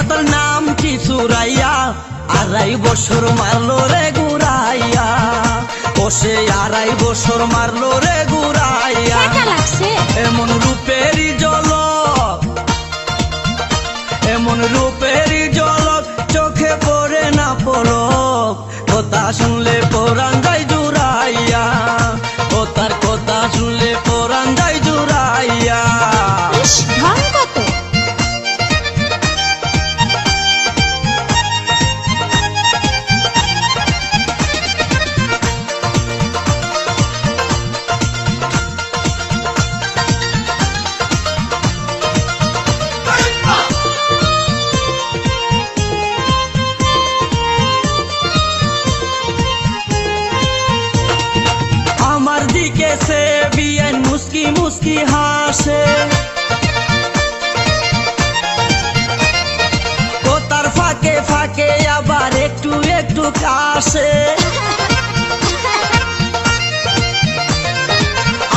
তোর নাম কি চুরাইয়া, আড়াই বছর মারলো রে ঘুরাইয়া, ও সে আড়াই বছর মারলো রে ঘুরাইয়া। এমন রূপেরই ঝলক, এমন রূপেরই ঝলক, চোখে পড়ে না পলক, কথা শুনলে পরাণ যায় জুড়াইয়া, ও তার কথা শুনলে পরাণ যায় জুড়াইয়া। আমার দিকে সে বিয়ান মুস্কি মুস্কি হাসে, ও তার ফাঁকে ফাঁকে আবার একটু একটু কাশে।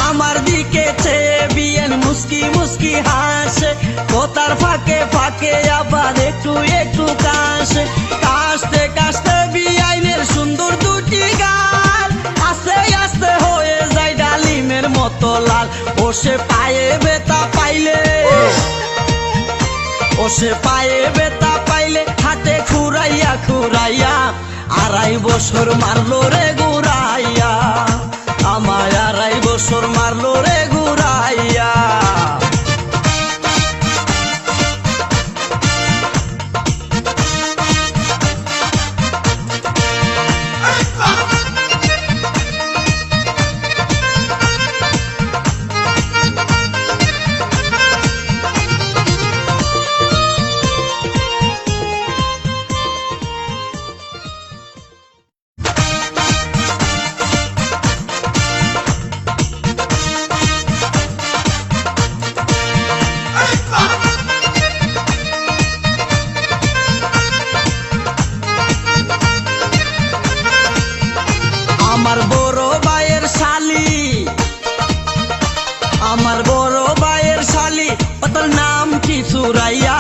আমার দিকে সে বিয়ান মুস্কি মুস্কি হাসে, ও তার ফাঁকে ফাঁকে আবার একটু একটু কাশে। কাশতে কাশতে বিয়াইনের সুন্দর দুটি গাল আস্তে আস্তে হয়ে যায় ডালিমের মতো লাল। ও সে পায়ে ব্যথা পাইলে, ও সে পায়ে ব্যথা পাইলে হাতে খুরাইয়া খুরাইয়া, আড়াই বছর মারলো রে ঘুরাইয়া, আমায় আড়াই বছর মারলো রে ঘুরাইয়া। আমার বড় ভাইয়ের শালি, আমার বড় ভাইয়ের শালি, ও তোর নাম কি চুরাইয়া,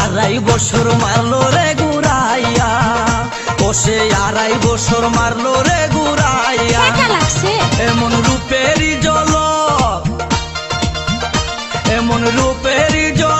আড়াই বছর মারলো রে ঘুরাইয়া, ও সে আড়াই বছর মারলো রে ঘুরাইয়া। এমন রূপেরই ঝলক, এমন রূপেরই ঝলক,